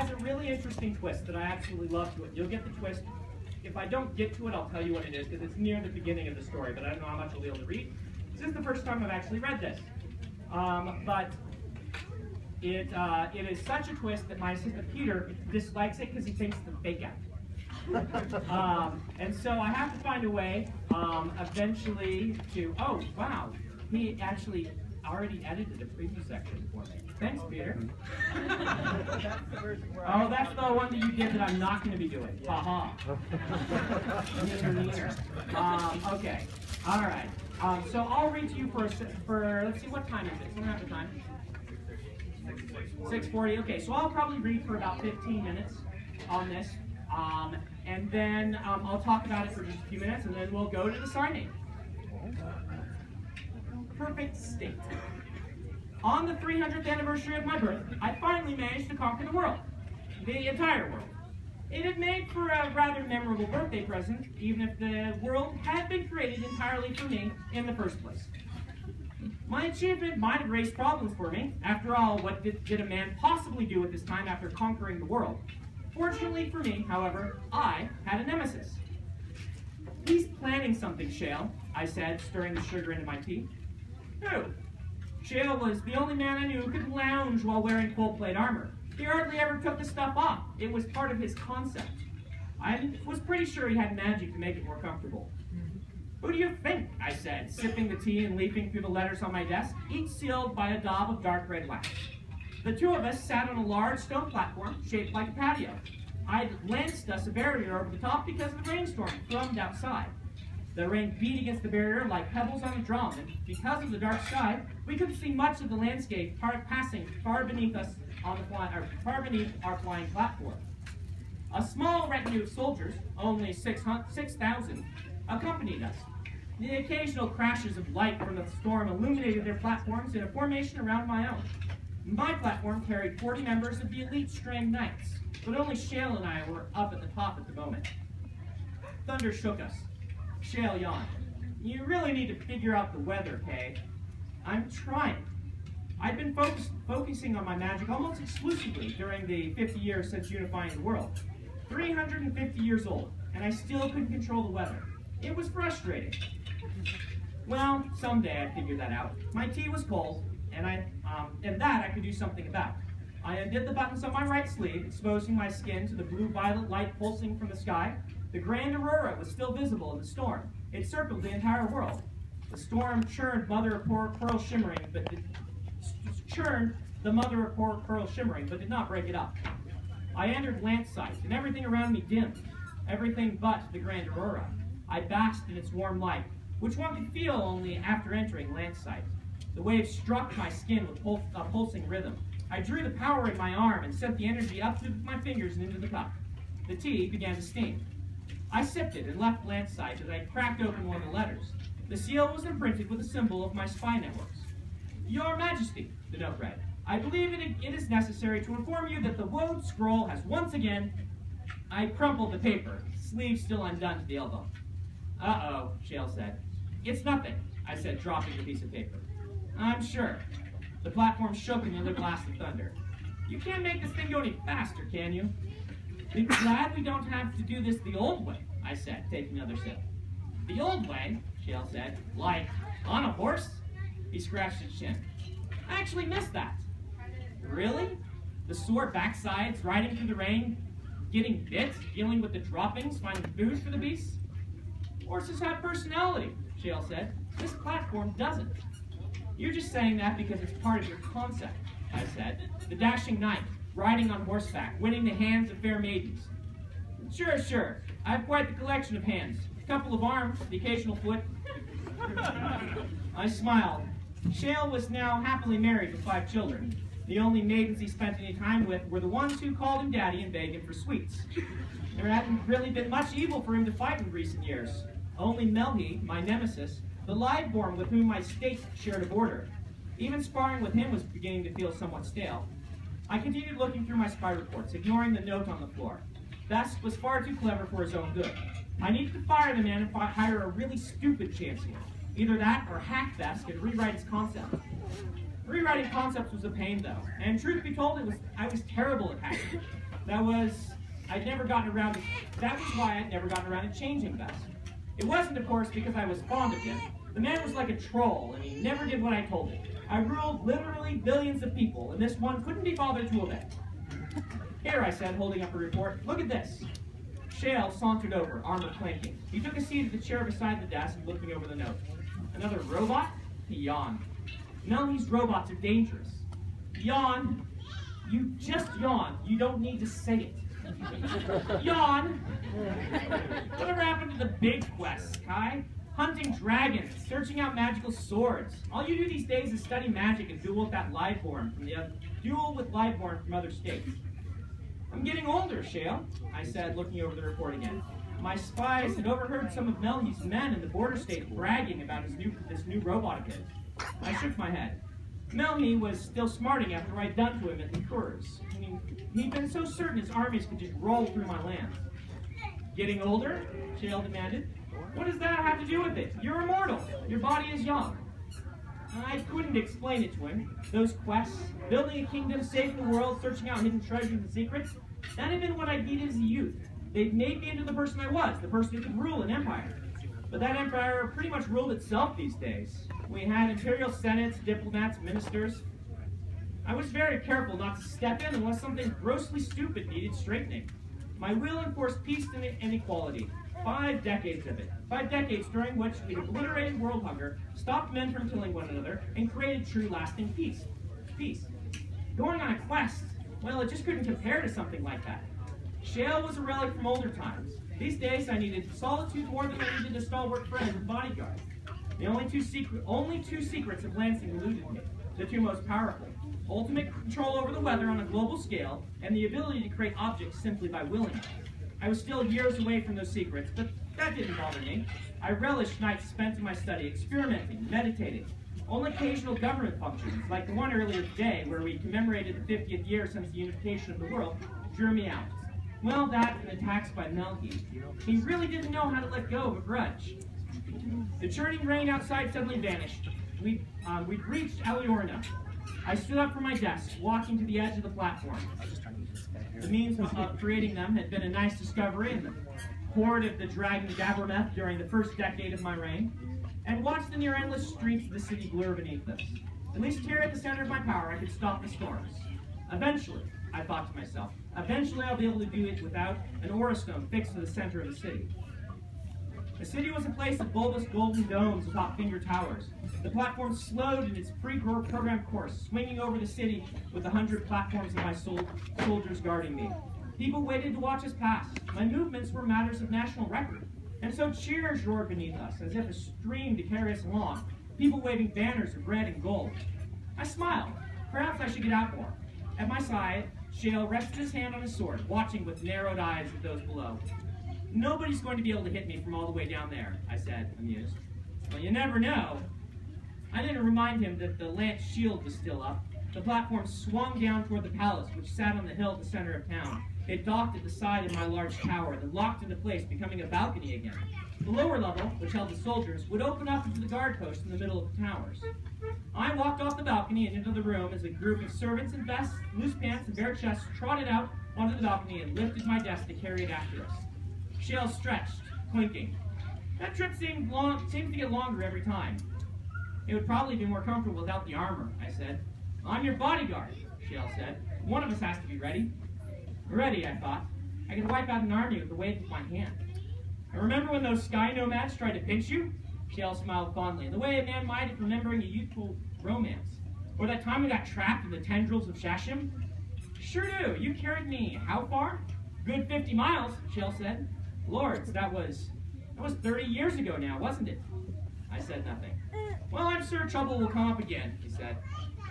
has a really interesting twist that I absolutely love to it. You'll get the twist. If I don't get to it, I'll tell you what it is, because it's near the beginning of the story, but I don't know how much I'll be able to read. This is the first time I've actually read this. But it is such a twist that my assistant Peter dislikes it because he thinks it's a fake out. And so I have to find a way eventually to, oh, wow, he actually already edited a preview section for me. Thanks, Peter. Oh, that's the one that you did that I'm not going to be doing. Ha ha. Okay. All right. So I'll read to you for let's see, what time is it? We don't have the time. 6:40. Okay, so I'll probably read for about 15 minutes on this. And then I'll talk about it for just a few minutes, and then we'll go to the signing. Perfect state. On the 300th anniversary of my birth, I finally managed to conquer the world. The entire world. It had made for a rather memorable birthday present, even if the world had been created entirely for me in the first place. My achievement might have raised problems for me. After all, what did a man possibly do at this time after conquering the world? Fortunately for me, however, I had a nemesis. He's planning something, Shale, I said, stirring the sugar into my tea. Who? Shale was the only man I knew who could lounge while wearing full-plate armor. He hardly ever took the stuff off. It was part of his concept. I was pretty sure he had magic to make it more comfortable. Who do you think? I said, sipping the tea and leafing through the letters on my desk, each sealed by a daub of dark red wax. The two of us sat on a large stone platform shaped like a patio. I'd lanced us a barrier over the top because the rainstorm thrummed outside. The rain beat against the barrier like pebbles on a drum, and because of the dark sky, we couldn't see much of the landscape passing far beneath us far beneath our flying platform. A small retinue of soldiers, only 6,000, accompanied us. The occasional crashes of light from the storm illuminated their platforms in a formation around my own. My platform carried 40 members of the elite Strang Knights, but only Shale and I were up at the top at the moment. Thunder shook us. Shale yawned. You really need to figure out the weather, Kay. I'm trying. I'd been focusing on my magic almost exclusively during the 50 years since unifying the world. 350 years old, and I still couldn't control the weather. It was frustrating. Well, someday I'd figure that out. My tea was cold, and that I could do something about. I undid the buttons on my right sleeve, exposing my skin to the blue-violet light pulsing from the sky. The grand aurora was still visible in the storm. It circled the entire world. The storm churned mother of pearl shimmering, but did not break it up. I entered Lance sight, and everything around me dimmed. Everything but the grand aurora. I basked in its warm light, which one could feel only after entering Lance sight. The waves struck my skin with a pulsing rhythm. I drew the power in my arm and sent the energy up through my fingers and into the cup. The tea began to steam. I sipped it and left Lance sight as I cracked open one of the letters. The seal was imprinted with a symbol of my spy networks. Your Majesty, the note read, I believe it is necessary to inform you that the Woad Scroll has once again... I crumpled the paper, sleeve still undone to the elbow. Uh-oh, Shale said. It's nothing, I said, dropping the piece of paper. I'm sure. The platform shook in another blast of thunder. You can't make this thing go any faster, can you? Be glad we don't have to do this the old way, I said, taking another sip. The old way, Shale said, like, on a horse? He scratched his chin. I actually missed that. Really? The sore backsides, riding through the rain, getting bit, dealing with the droppings, finding food for the beasts? Horses have personality, Shale said. This platform doesn't. You're just saying that because it's part of your concept, I said. The dashing knight, riding on horseback, winning the hands of fair maidens. Sure. I have quite the collection of hands. A couple of arms, the occasional foot. I smiled. Shale was now happily married with 5 children. The only maidens he spent any time with were the ones who called him daddy and begged him for sweets. There hadn't really been much evil for him to fight in recent years. Only Melhi, my nemesis, the liveborn with whom my state shared a border. Even sparring with him was beginning to feel somewhat stale. I continued looking through my spy reports, ignoring the note on the floor. Best was far too clever for his own good. I needed to fire the man and hire a really stupid chancellor. Either that or hack Best and rewrite his concept. Rewriting concepts was a pain, though, and truth be told, I was terrible at hacking. That was why I'd never gotten around to changing Bess. It wasn't, of course, because I was fond of him. The man was like a troll, and he never did what I told him. I ruled literally billions of people, and this one couldn't be bothered to obey. Here, I said, holding up a report, look at this. Shale sauntered over, armor clanking. He took a seat at the chair beside the desk, looking over the note. Another robot? He yawned. Melny's robots are dangerous. Yawn. You just yawn. You don't need to say it. Yawn. Whatever happened to the big quests, Kai? Hunting dragons, searching out magical swords. All you do these days is study magic and duel with Liveborn from other states. I'm getting older, Shale, I said, looking over the report again. My spies had overheard some of Melny's men in the border state bragging about this new robot of his. I shook my head. Melny was still smarting after what I'd done to him at the Kurs. I mean, he'd been so certain his armies could just roll through my lands. Getting older? Shale demanded. What does that have to do with it? You're immortal. Your body is young. I couldn't explain it to him. Those quests, building a kingdom, saving the world, searching out hidden treasures and secrets, that had been what I needed as a youth. They'd made me into the person I was, the person who could rule an empire. But that empire pretty much ruled itself these days. We had imperial senates, diplomats, ministers. I was very careful not to step in unless something grossly stupid needed straightening. My will enforced peace and equality. 5 decades of it. 5 decades during which we obliterated world hunger, stopped men from killing one another, and created true lasting peace. Going on a quest, well, it just couldn't compare to something like that. Shale was a relic from older times. These days I needed solitude more than I needed a stalwart friend and bodyguard. The only two secrets of Lansing eluded me. The two most powerful. Ultimate control over the weather on a global scale, and the ability to create objects simply by willing it. I was still years away from those secrets, but that didn't bother me. I relished nights spent in my study, experimenting, meditating. Only occasional government functions, like the one earlier today where we commemorated the 50th year since the unification of the world, drew me out. Well, that and attacks by Melky. He really didn't know how to let go of a grudge. The churning rain outside suddenly vanished. We'd reached Aliorna. I stood up from my desk, walking to the edge of the platform. The means of creating them had been a nice discovery in the horde of the dragon Gabbermeth during the first decade of my reign, and watched the near-endless streets of the city blur beneath us. At least here at the center of my power, I could stop the storms. Eventually, I thought to myself, eventually I'll be able to do it without an aura stone fixed to the center of the city. The city was a place of bulbous golden domes atop finger towers. The platform slowed in its pre-programmed course, swinging over the city with 100 platforms of my soldiers guarding me. People waited to watch us pass. My movements were matters of national record. And so cheers roared beneath us, as if a stream to carry us along, people waving banners of red and gold. I smiled. Perhaps I should get out more. At my side, Shale rested his hand on his sword, watching with narrowed eyes at those below. Nobody's going to be able to hit me from all the way down there, I said, amused. Well, you never know. I didn't remind him that the lance shield was still up. The platform swung down toward the palace, which sat on the hill at the center of town. It docked at the side of my large tower, then locked into place, becoming a balcony again. The lower level, which held the soldiers, would open up into the guard post in the middle of the towers. I walked off the balcony and into the room as a group of servants in vests, loose pants, and bare chests trotted out onto the balcony and lifted my desk to carry it after us. Shale stretched, clinking. That trip seemed to get longer every time. It would probably be more comfortable without the armor, I said. I'm your bodyguard, Shale said. One of us has to be ready. Ready, I thought. I could wipe out an army with the wave of my hand. I remember when those sky nomads tried to pinch you? Shale smiled fondly, in the way a man might if remembering a youthful romance. Or that time we got trapped in the tendrils of Shashim? Sure do. You carried me how far? Good 50 miles, Shale said. Lords, that was 30 years ago now, wasn't it? I said nothing. Well, I'm sure trouble will come up again, he said.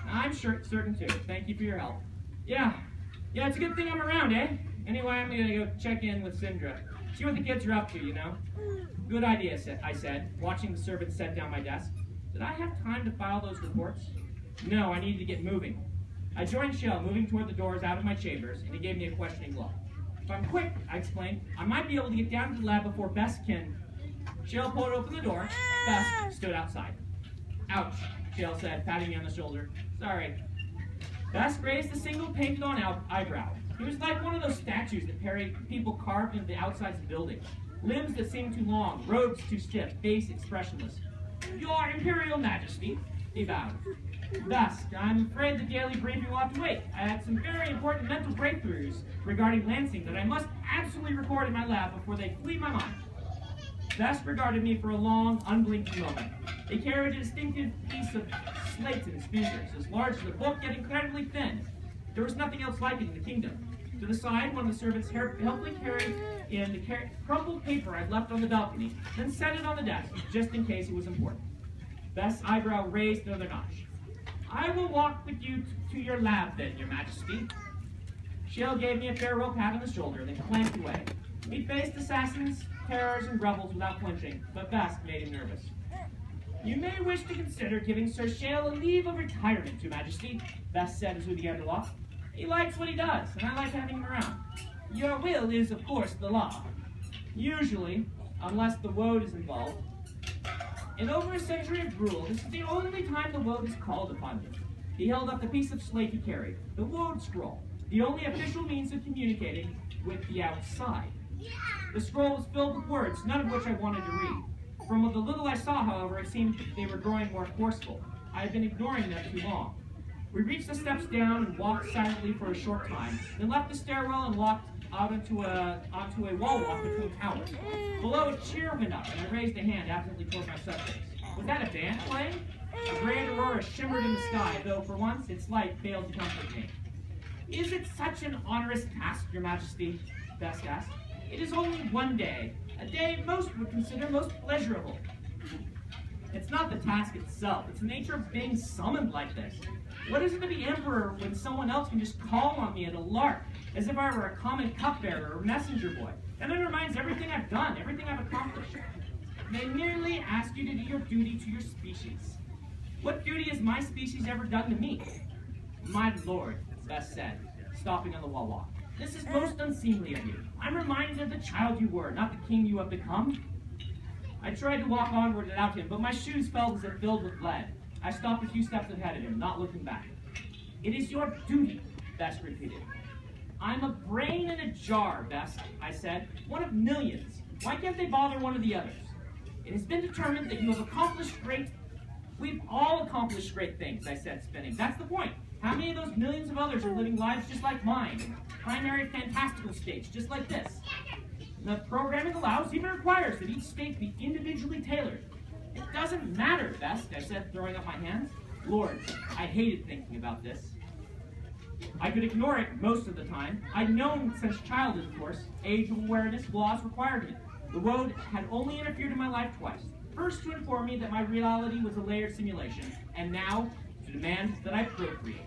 I'm certain too. Thank you for your help. Yeah, it's a good thing I'm around, eh? Anyway, I'm gonna go check in with Sindra. See what the kids are up to, you know? Good idea, I said, watching the servant set down my desk. Did I have time to file those reports? No, I needed to get moving. I joined Shale, moving toward the doors out of my chambers, and he gave me a questioning look. If I'm quick, I explained, I might be able to get down to the lab before Bess can. Shale pulled open the door. Bess stood outside. Ouch, Shale said, patting me on the shoulder. Sorry. Bess raised a single painted-on eyebrow. He was like one of those statues that people carved into the outsides of buildings. Limbs that seemed too long, robes too stiff, face expressionless. Your Imperial Majesty, he bowed. Thus, I'm afraid the daily briefing will have to wait. I had some very important mental breakthroughs regarding Lansing that I must absolutely record in my lab before they flee my mind. Best regarded me for a long, unblinking moment. He carried a distinctive piece of slate in his fingers, as large as a book, yet incredibly thin. There was nothing else like it in the kingdom. To the side, one of the servants helpfully carried in the crumpled paper I'd left on the balcony, then set it on the desk, just in case it was important. Best's eyebrow raised another notch. I will walk with you to your lab, then, Your Majesty. Shield gave me a farewell pat on the shoulder, then clanked away. He faced assassins, terrors, and rebels without flinching, but Best made him nervous. You may wish to consider giving Sir Shale a leave of retirement, Your Majesty, Best said as we began to walk. He likes what he does, and I like having him around. Your will is, of course, the law. Usually, unless the woad is involved. In over a century of rule, this is the only time the woad is called upon you. He held up the piece of slate he carried, the woad scroll, the only official means of communicating with the outside. The scroll was filled with words, none of which I wanted to read. From the little I saw, however, it seemed they were growing more forceful. I had been ignoring them too long. We reached the steps down and walked silently for a short time, then left the stairwell and walked out onto a wall walk between towers. Below, a cheer went up, and I raised a hand absently toward my subjects. Was that a band playing? A grand aurora shimmered in the sky, though for once its light failed to comfort me. Is it such an onerous task, Your Majesty? Best asked. It is only one day, a day most would consider most pleasurable. It's not the task itself, it's the nature of being summoned like this. What is it to be emperor when someone else can just call on me at a lark, as if I were a common cupbearer or messenger boy, and undermines everything I've done, everything I've accomplished? They merely ask you to do your duty to your species. What duty has my species ever done to me? My lord, Best said, stopping on the wall walk. This is most unseemly of you. I'm reminded of the child you were, not the king you have become. I tried to walk onward without him, but my shoes felt as if filled with lead. I stopped a few steps ahead of him, not looking back. It is your duty, Best repeated. I'm a brain in a jar, Best, I said. One of millions. Why can't they bother one of the others? It has been determined that you have accomplished We've all accomplished great things, I said, spinning. That's the point. How many of those millions of others are living lives just like mine, in primary fantastical states, just like this? The programming allows, even requires, that each state be individually tailored. It doesn't matter, Best, I said, throwing up my hands. Lord, I hated thinking about this. I could ignore it most of the time. I'd known since childhood, of course. Age of awareness, laws required it. The woad had only interfered in my life twice. First to inform me that my reality was a layered simulation, and now to demand that I procreate.